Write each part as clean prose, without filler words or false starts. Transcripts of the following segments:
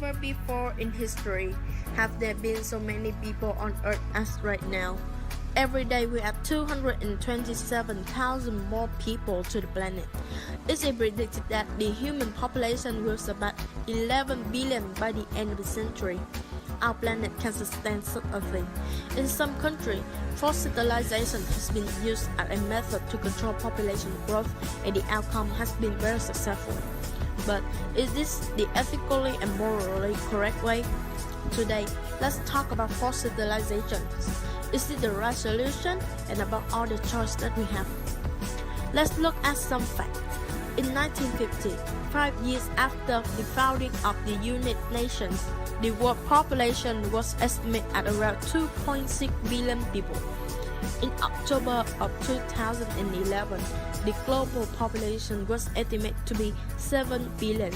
Never before in history have there been so many people on Earth as right now. Every day we add 227,000 more people to the planet. It is predicted that the human population will surpass 11 billion by the end of the century. Our planet can sustain such a thing. In some countries, forced sterilization has been used as a method to control population growth, and the outcome has been very successful. But is this the ethically and morally correct way? Today, let's talk about forced sterilization. Is it the right solution, and about all the choices that we have? Let's look at some facts. In 1950, 5 years after the founding of the United Nations, the world population was estimated at around 2.6 billion people. In October of 2011, the global population was estimated to be 7 billion.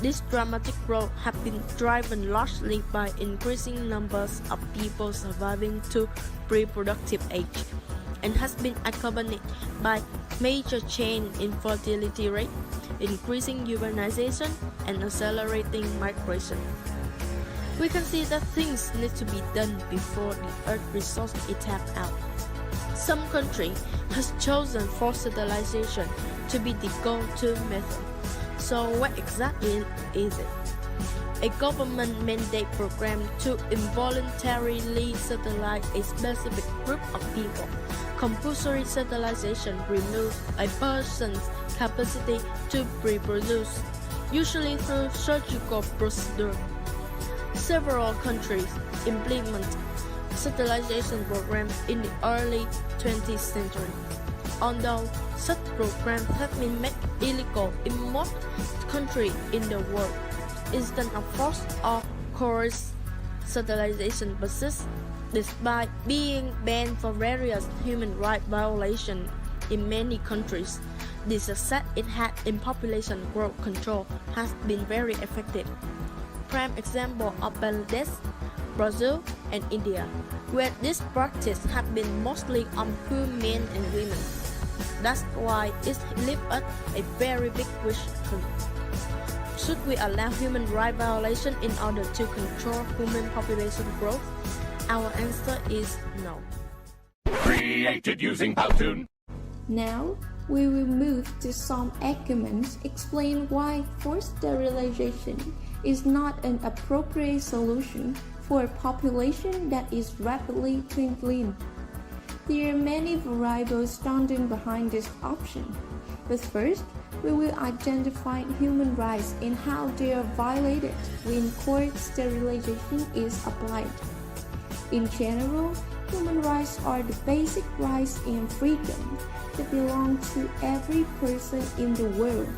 This dramatic growth has been driven largely by increasing numbers of people surviving to reproductive age, and has been accompanied by major change in fertility rate, increasing urbanization, and accelerating migration. We can see that things need to be done before the Earth resource is tapped out. Some country has chosen forced sterilization to be the go-to method. So what exactly is it? A government mandate program to involuntarily sterilize a specific group of people. Compulsory sterilization removes a person's capacity to reproduce, usually through surgical procedure. Several countries implement sterilization programs in the early 20th century. Although such programs have been made illegal in most countries in the world, instead of forced or coerced sterilization persists, despite being banned for various human rights violations in many countries. The success it had in population growth control has been very effective. Prime example of Bangladesh, Brazil, and India, where this practice has been mostly on poor men and women. That's why it leaves us a very big question. Should we allow human rights violation in order to control human population growth? Our answer is no. Created using Powtoon. Now, we will move to some arguments explain why forced sterilization is not an appropriate solution for a population that is rapidly dwindling. There are many variables standing behind this option, but first, we will identify human rights and how they are violated when forced sterilization is applied. In general, human rights are the basic rights and freedom that belong to every person in the world,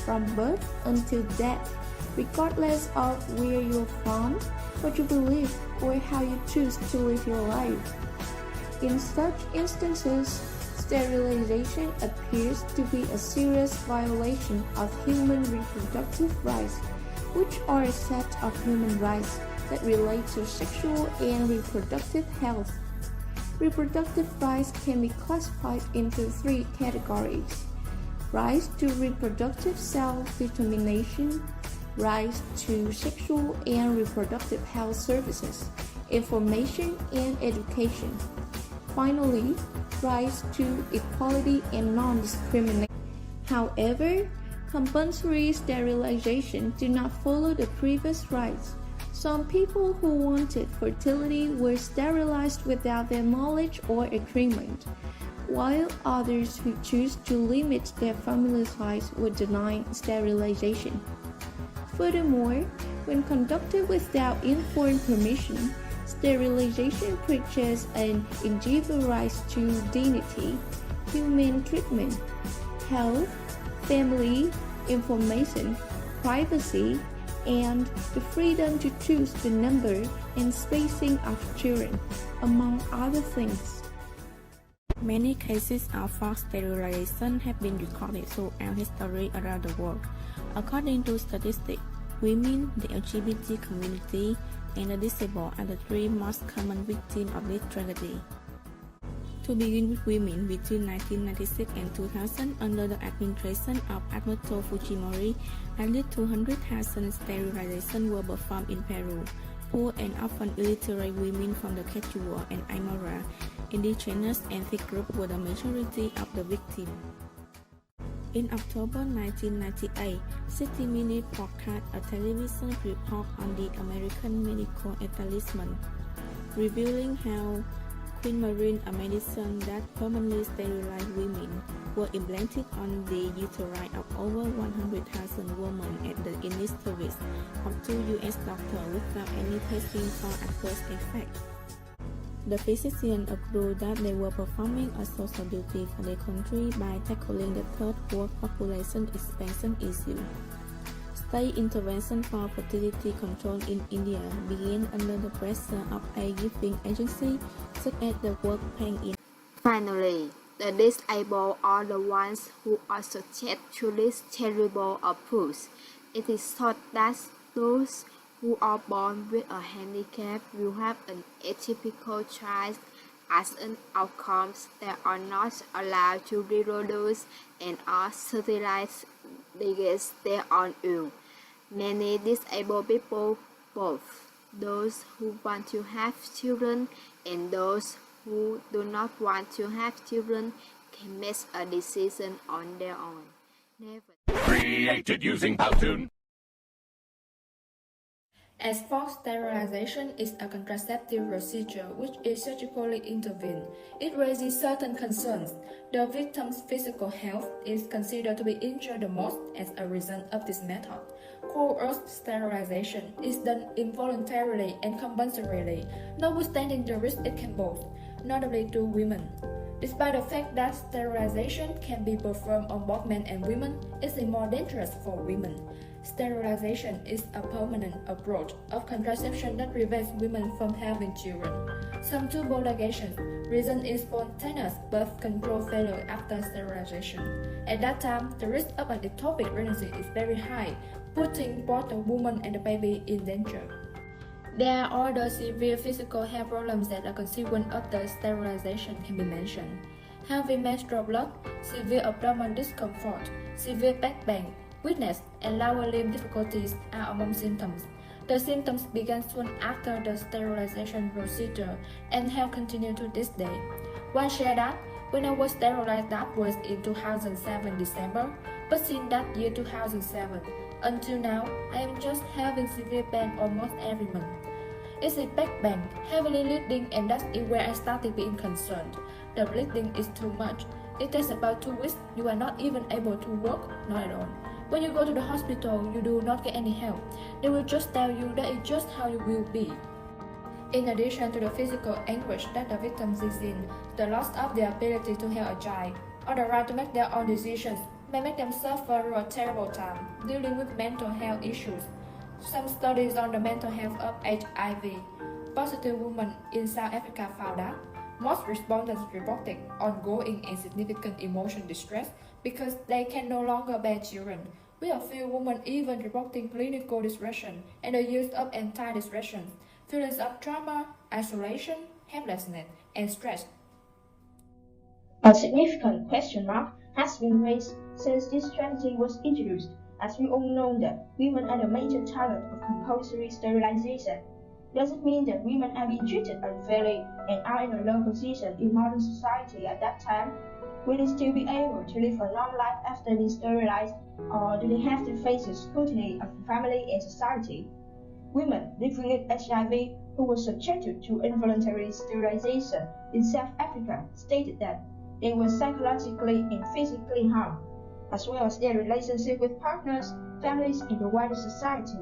from birth until death, regardless of where you're from, what you believe, or how you choose to live your life. In such instances, sterilization appears to be a serious violation of human reproductive rights, which are a set of human rights that relate to sexual and reproductive health. Reproductive rights can be classified into three categories: rights to reproductive self-determination, rights to sexual and reproductive health services, information and education. Finally, rights to equality and non-discrimination. However, compulsory sterilization did not follow the previous rights. Some people who wanted fertility were sterilized without their knowledge or agreement, while others who chose to limit their family size were denied sterilization. Furthermore, when conducted without informed permission, sterilization breaches an individual's rights to dignity, human treatment, health, family, information, privacy, and the freedom to choose the number and spacing of children, among other things. Many cases of forced sterilization have been recorded throughout history around the world. According to statistics, women, the LGBT community, and the disabled are the three most common victims of this tragedy. To begin with women, between 1996 and 2000, under the administration of Alberto Fujimori, at least 200,000 sterilizations were performed in Peru. Poor and often illiterate women from the Quechua and Aymara indigenous ethnic group were the majority of the victims. In October 1998, 60 Minutes broadcast a television report on the American medical establishment, revealing how Queen Marine, a medicine that permanently sterilized women, were implanted on the uteri of over 100,000 women at the initial service of 2 U.S. doctors without any testing for adverse effects. The physicians agreed that they were performing a social duty for their country by tackling the third world population expansion issue. State intervention for fertility control in India began under the pressure of aid-giving agencies such as the World Bank. Finally, the disabled are the ones who are subject to this terrible abuse. It is thought that those who are born with a handicap will have an atypical child. As an outcome, they are not allowed to reproduce and are sterilized because they are ill. Many disabled people, both those who want to have children and those who do not want to have children, can make a decision on their own. Never. Created using Powtoon. As forced sterilization is a contraceptive procedure which is surgically intervened, it raises certain concerns. The victim's physical health is considered to be injured the most as a result of this method. Coerced sterilization is done involuntarily and compulsorily, notwithstanding the risk it can pose, notably to women. Despite the fact that sterilization can be performed on both men and women, it is more dangerous for women. Sterilization is a permanent approach of contraception that prevents women from having children. Some tubal ligations result in spontaneous birth control failure after sterilization. At that time, the risk of an ectopic pregnancy is very high, putting both the woman and the baby in danger. There are other severe physical health problems that are consequent of the sterilization can be mentioned. Heavy menstrual blood, severe abdominal discomfort, severe back pain, weakness, and lower limb difficulties are among symptoms. The symptoms began soon after the sterilization procedure and have continued to this day. One shared that, when I was sterilized, that was in 2007 December, but since that year 2007, until now, I am just having severe pain almost every month. It's a back pain, heavily bleeding, and that is where I started being concerned. The bleeding is too much. It takes about 2 weeks, you are not even able to walk, not at all. When you go to the hospital, you do not get any help. They will just tell you that it's just how you will be. In addition to the physical anguish that the victims is in, the loss of the ability to have a child, or the right to make their own decisions, may make them suffer a terrible time dealing with mental health issues. Some studies on the mental health of HIV positive women in South Africa found that most respondents reported ongoing and significant emotional distress because they can no longer bear children, with a few women even reporting clinical depression and the use of antidepressants, feelings of trauma, isolation, helplessness, and stress. A significant question mark has been raised since this strategy was introduced, as we all know that women are the major target of compulsory sterilization. Does it mean that women are being treated unfairly and are in a low position in modern society at that time? Will they still be able to live a long life after being sterilized, or do they have to face the scrutiny of the family and society? Women living with HIV who were subjected to involuntary sterilization in South Africa stated that they were psychologically and physically harmed, as well as their relationship with partners, families, and the wider society.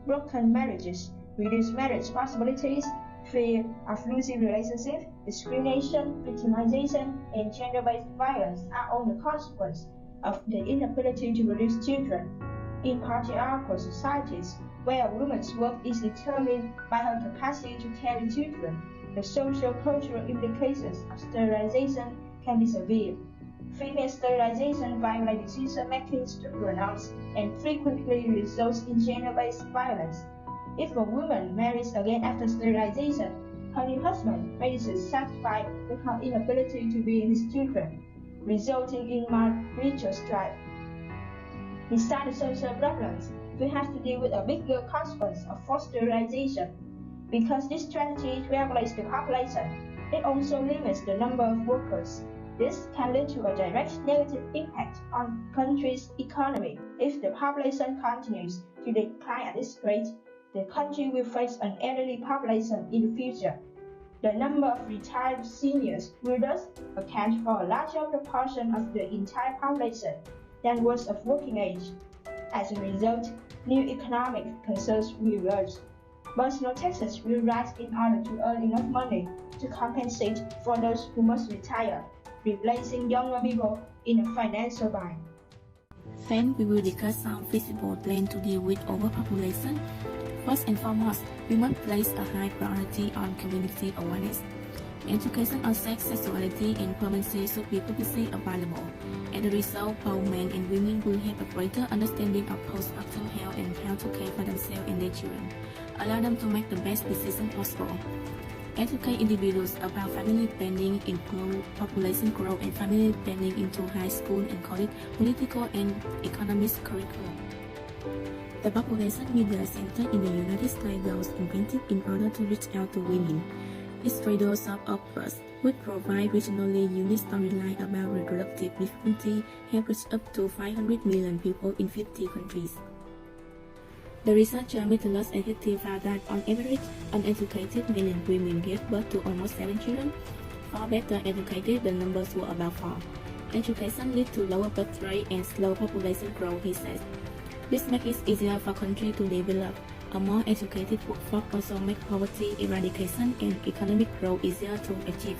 Broken marriages, reduced marriage possibilities, fear of losing relationships, discrimination, victimization, and gender-based violence are all the consequence of the inability to produce children. In patriarchal societies, where a woman's worth is determined by her capacity to carry children, the social-cultural implications of sterilization can be severe. Female sterilization violates decision-making structural norms and frequently results in gender-based violence. If a woman marries again after sterilization, Her new husband made her satisfied with her inability to bear his children, resulting in marital strife. Besides the social problems, we have to deal with a bigger consequence of forced sterilization. Because this strategy regulates the population, it also limits the number of workers. This can lead to a direct negative impact on the country's economy. If the population continues to decline at this rate, the country will face an elderly population in the future. The number of retired seniors will thus account for a larger proportion of the entire population than those of working age. As a result, new economic concerns will emerge. Personal taxes will rise in order to earn enough money to compensate for those who must retire, replacing younger people in a financial bind. Then we will discuss some feasible plans to deal with overpopulation. First and foremost, we must place a high priority on community awareness. Education on sex, sexuality, and pregnancy should be publicly available. As a result, both men and women will have a greater understanding of postpartum health and how to care for themselves and their children. Allow them to make the best decision possible. Educate individuals about family planning, include population growth and family planning into high school and college political and economic curriculum. The Population Media Center in the United States was invented in order to reach out to women. Its radio soap operas would provide regionally unique storylines about reproductive difficulty have reached up to 500 million people in 50 countries. The researcher Metellus Institute found that on average, uneducated men and women gave birth to almost 7 children. For better educated, the numbers were about 4. Education leads to lower birth rate and slow population growth, he says. This makes it easier for countries to develop. A more educated workforce also makes poverty eradication and economic growth easier to achieve.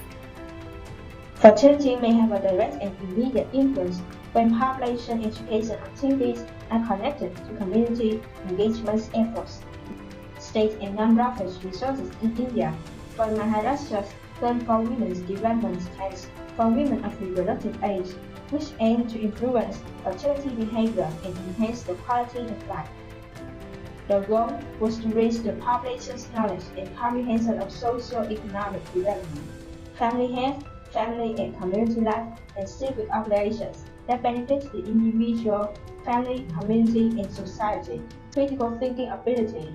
Fertility may have a direct and immediate influence when population education activities are connected to community engagement efforts. State and non-profit resources in India, for Maharashtra's Plan for Women's Development Plans for Women of Reproductive Age, which aim to influence fertility behavior and enhance the quality of life. The goal was to raise the population's knowledge and comprehension of socio-economic development, family health, family and community life, and civic obligations that benefit the individual, family, community, and society. Critical thinking ability,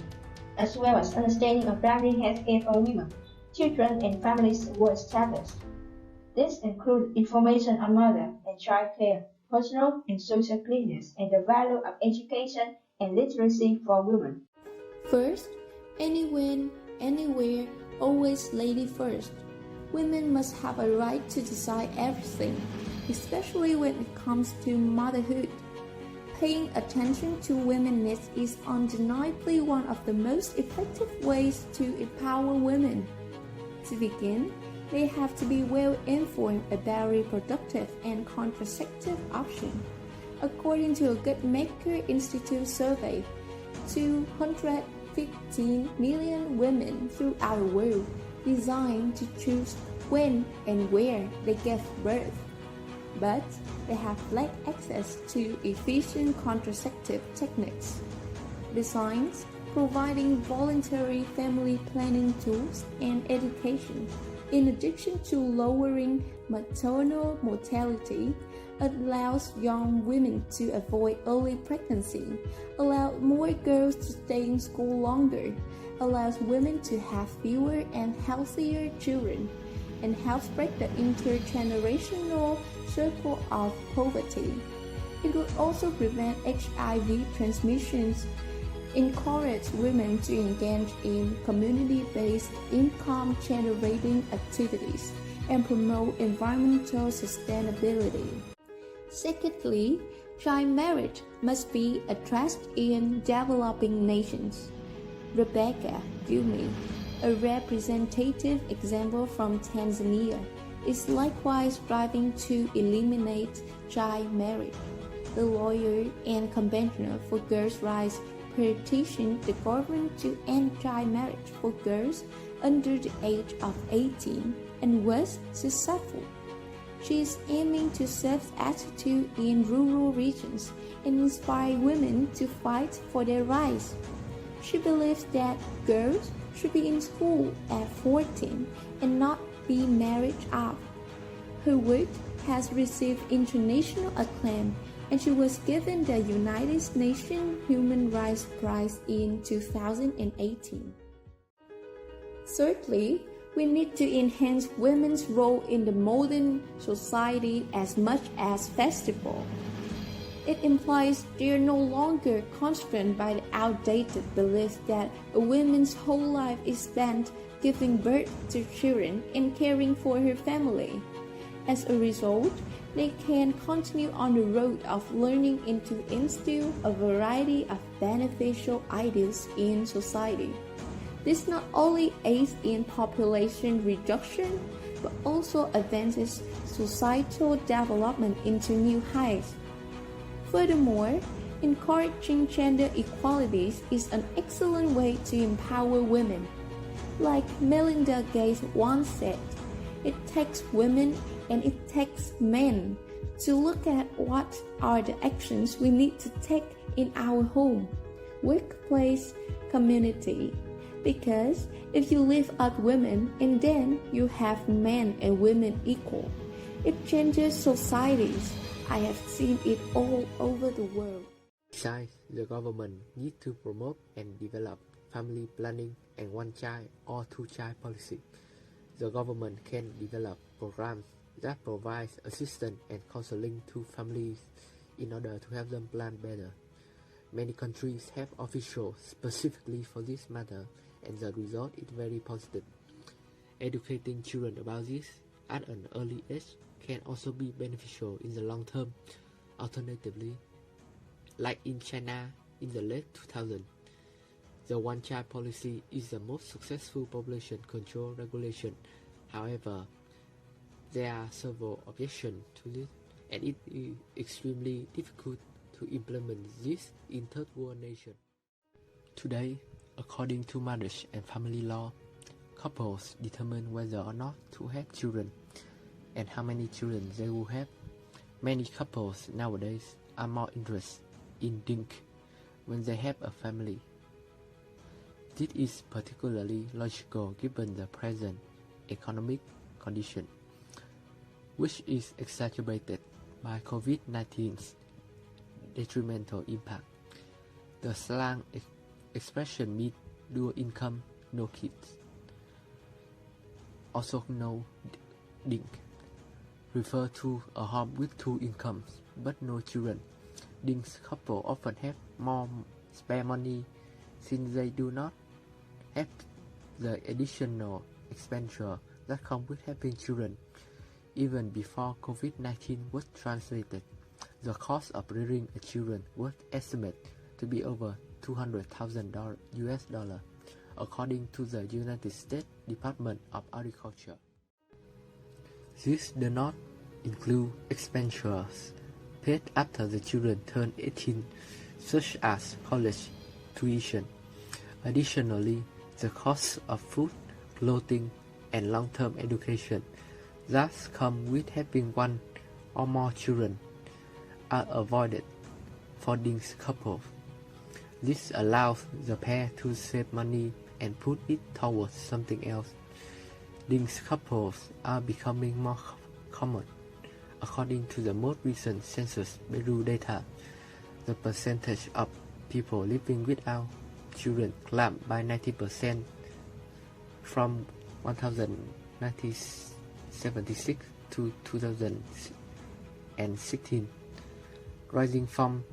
as well as understanding of primary health care for women, children, and families were established. This includes information on mother and child care, personal and social cleanliness, and the value of education and literacy for women. First, anyone, anywhere, always lady first. Women must have a right to decide everything, especially when it comes to motherhood. Paying attention to women's needs is undeniably one of the most effective ways to empower women. To begin, they have to be well informed about reproductive and contraceptive options. According to a Guttmacher Institute survey, 215 million women throughout the world designed to choose when and where they give birth, but they have lacked access to efficient contraceptive techniques. Besides providing voluntary family planning tools and education, in addition to lowering maternal mortality, it allows young women to avoid early pregnancy, allows more girls to stay in school longer, allows women to have fewer and healthier children, and helps break the intergenerational circle of poverty. It would also prevent HIV transmissions, encourage women to engage in community-based income-generating activities, and promote environmental sustainability. Secondly, child marriage must be addressed in developing nations. Rebecca Gyumi, a representative example from Tanzania, is likewise striving to eliminate child marriage. The lawyer and convention for girls' rights petitioned the government to end child marriage for girls under the age of 18 and was successful. She is aiming to shift attitude in rural regions and inspire women to fight for their rights. She believes that girls should be in school at 14 and not be married off. Her work has received international acclaim, and she was given the United Nations Human Rights Prize in 2018. Thirdly, we need to enhance women's role in the modern society as much as possible. It implies they are no longer constrained by the outdated belief that a woman's whole life is spent giving birth to children and caring for her family. As a result, they can continue on the road of learning and to instill a variety of beneficial ideas in society. This not only aids in population reduction, but also advances societal development into new heights. Furthermore, encouraging gender equalities is an excellent way to empower women. Like Melinda Gates once said, it takes women and it takes men to look at what are the actions we need to take in our home, workplace, community. Because if you lift up women and then you have men and women equal, it changes societies. I have seen it all over the world. Besides, the government needs to promote and develop family planning and one-child or two-child policy. The government can develop programs that provide assistance and counseling to families in order to help them plan better. Many countries have officials specifically for this matter, and the result is very positive. Educating children about this at an early age can also be beneficial in the long term. Alternatively, like in China in the late 2000s, the one-child policy is the most successful population control regulation. However, there are several objections to this, and it is extremely difficult to implement this in third world nations. Today, according to marriage and family law, couples determine whether or not to have children and how many children they will have. Many couples nowadays are more interested in DINK when they have a family. This is particularly logical given the present economic condition, which is exacerbated by COVID-19's detrimental impact. The slang expression means dual income, no kids, also known DINK, refer to a home with two incomes but no children. DINK couples often have more spare money since they do not have the additional expenditure that come with having children. Even before COVID-19 was translated, the cost of rearing a children was estimated to be over $200,000 US, according to the United States Department of Agriculture. This does not include expenditures paid after the children turn 18, such as college tuition. Additionally, the cost of food, clothing, and long-term education that come with having one or more children are avoided for these couples. This allows the pair to save money and put it towards something else. These couples are becoming more common. According to the most recent Census Bureau data, the percentage of people living without children climbed by 90% from 1976 to 2016, rising from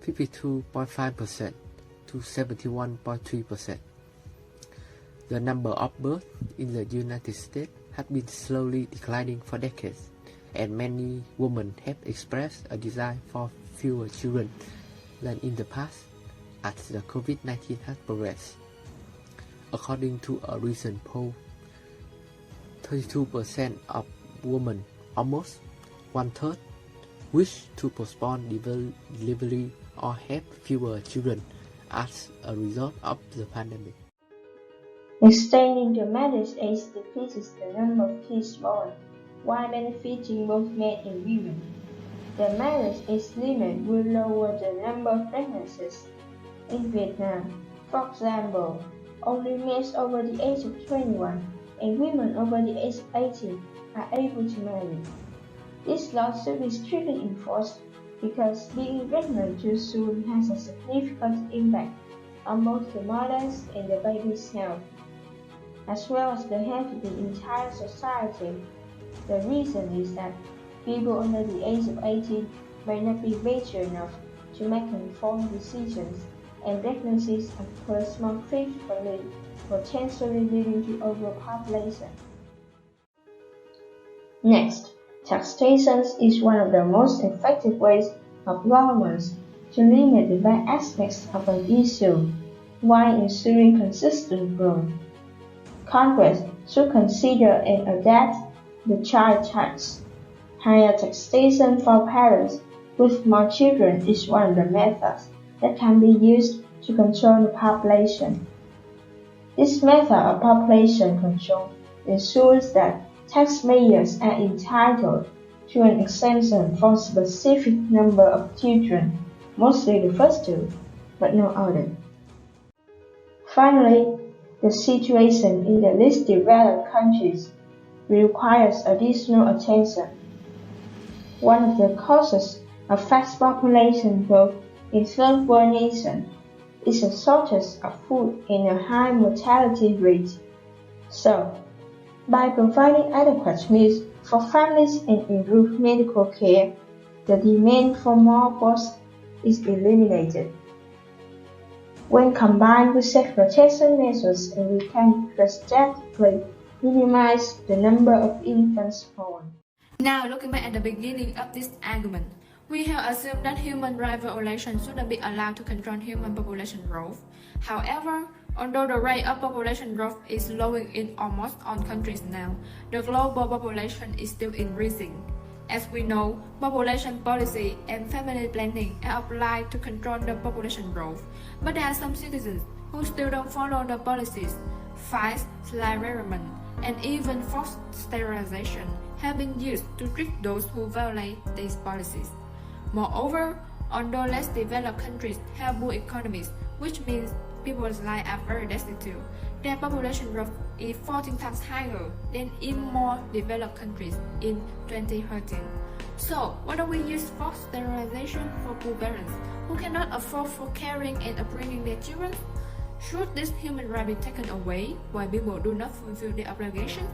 52.5% to 71.3%. The number of births in the United States has been slowly declining for decades, and many women have expressed a desire for fewer children than in the past as the COVID-19 has progressed. According to a recent poll, 32% of women, almost one-third, wish to postpone delivery or have fewer children as a result of the pandemic. Extending the marriage age decreases the number of kids born, while benefiting both men and women. The marriage age limit will lower the number of pregnancies. In Vietnam, for example, only males over the age of 21 and women over the age of 18 are able to marry. This law should be strictly enforced because being pregnant too soon has a significant impact on both the mother's and the baby's health, as well as the health of the entire society. The reason is that people under the age of 18 may not be mature enough to make informed decisions, and pregnancies occur more frequently, potentially leading to overpopulation. Next, taxation is one of the most effective ways of governments to limit the bad aspects of an issue while ensuring consistent growth. Congress should consider and adapt the child tax. Higher taxation for parents with more children is one of the methods that can be used to control the population. This method of population control ensures that taxpayers are entitled to an exemption for a specific number of children, mostly the first two, but no other. Finally, the situation in the least developed countries requires additional attention. One of the causes of fast population growth in third world nations is a shortage of food and a high mortality rate. So, by providing adequate meals for families and improved medical care, the demand for more births is eliminated. When combined with safe protection measures, we can drastically minimize the number of infants born. Now, looking back at the beginning of this argument, we have assumed that human rights violations shouldn't be allowed to control human population growth. However, although the rate of population growth is slowing in almost all countries now, the global population is still increasing. As we know, population policy and family planning are applied to control the population growth, but there are some citizens who still don't follow the policies. Fines, slavery, and even forced sterilization have been used to treat those who violate these policies. Moreover, although less developed countries have poor economies, which means people's lives are very destitute, their population growth is 14 times higher than in more developed countries in 2013. So, why don't we use forced sterilization for poor parents who cannot afford for caring and upbringing their children? Should this human right be taken away while people do not fulfill their obligations?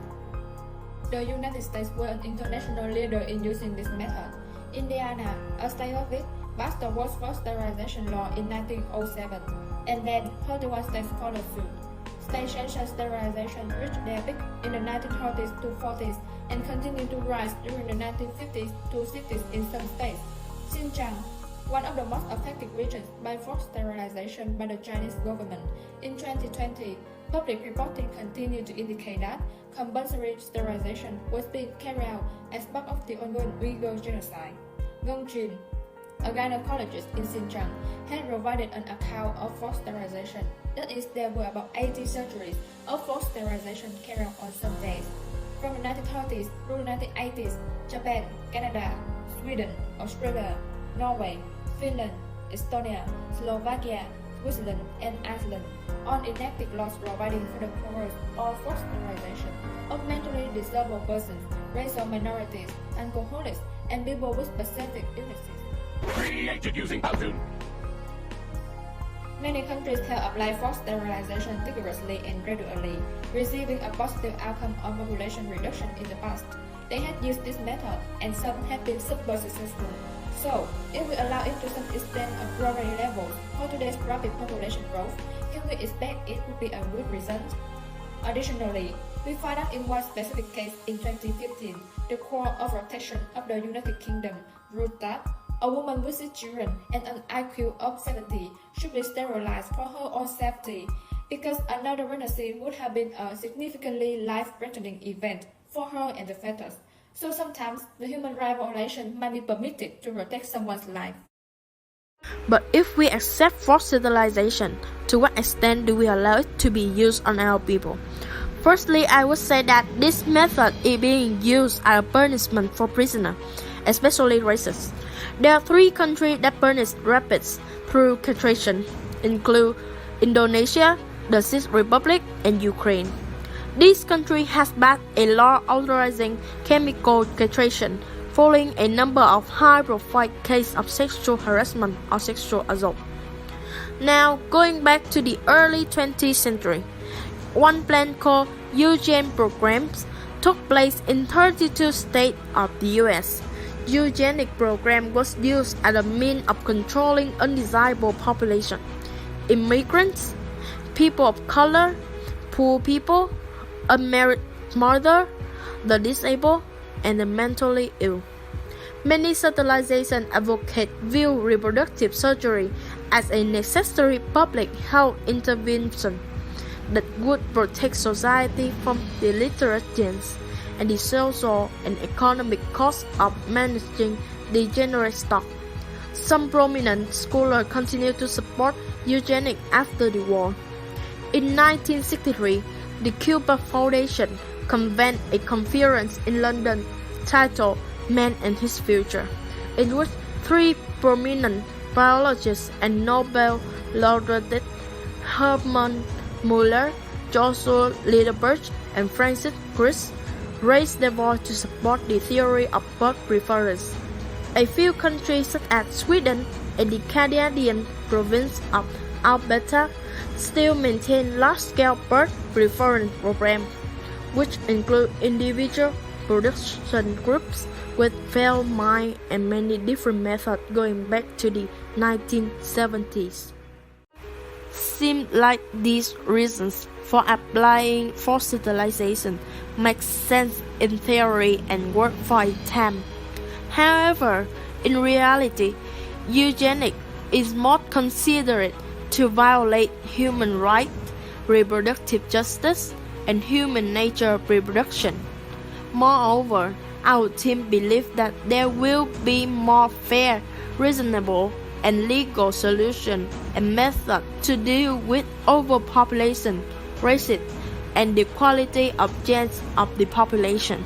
The United States were an international leader in using this method. Indiana, a state of it, passed the world's first sterilization law in 1907, and then 31 states followed suit. State-sanctioned sterilization reached their peak in the 1930s to 40s and continued to rise during the 1950s to 60s in some states. Xinjiang, one of the most affected regions by forced sterilization by the Chinese government. In 2020, public reporting continued to indicate that compulsory sterilization was being carried out as part of the ongoing Uyghur genocide. Gong Jin, a gynecologist in Xinjiang, had provided an account of forced sterilization. That is, there were about 80 surgeries of forced sterilization carried out on some days. From the 1930s through the 1980s, Japan, Canada, Sweden, Australia, Norway, Finland, Estonia, Slovakia, Switzerland, and Iceland all enacted laws providing for the coerced or forced sterilization of mentally disabled persons, racial minorities, alcoholics, and people with specific illnesses. Created using Powtoon. Many countries have applied forced sterilization vigorously and gradually, receiving a positive outcome on population reduction in the past. They had used this method, and some have been super successful. So, if we allow it to some extent at global level for today's rapid population growth, can we expect it would be a good result? Additionally, we find out in one specific case in 2015, the Court of Protection of the United Kingdom ruled that a woman with 6 children and an IQ of 70 should be sterilized for her own safety, because another pregnancy would have been a significantly life-threatening event for her and the fetus. So sometimes the human rights violation might be permitted to protect someone's life. But if we accept forced sterilization, to what extent do we allow it to be used on our people? Firstly, I would say that this method is being used as a punishment for prisoners, especially racists. There are 3 countries that punish rapists through castration, include Indonesia, the Czech Republic, and Ukraine. This country has passed a law authorizing chemical castration following a number of high-profile cases of sexual harassment or sexual assault. Now, going back to the early 20th century, one plan called Eugene Programs took place in 32 states of the U.S. Eugenic program was used as a means of controlling undesirable population, immigrants, people of color, poor people, unmarried mother, the disabled, and the mentally ill. Many sterilization advocates view reproductive surgery as a necessary public health intervention that would protect society from the deteriorations and the social and economic costs of managing degenerate stock. Some prominent scholars continue to support eugenics after the war. In 1963, the Cuba Foundation convened a conference in London titled Man and His Future, in which three prominent biologists and Nobel laureates Hermann Muller, Joshua Lederberg, and Francis Crick raised their voice to support the theory of birth preference. A few countries such as Sweden and the Canadian province of Alberta still maintain large-scale birth preference programs, which include individual production groups with failed minds and many different methods going back to the 1970s. Seems like these reasons for applying forced sterilization make sense in theory and work for a time. However, in reality, eugenics is more considered to violate human rights, reproductive justice, and human nature reproduction. Moreover, our team believes that there will be more fair, reasonable, and legal solutions and methods to deal with overpopulation, racism, and the quality of genes of the population.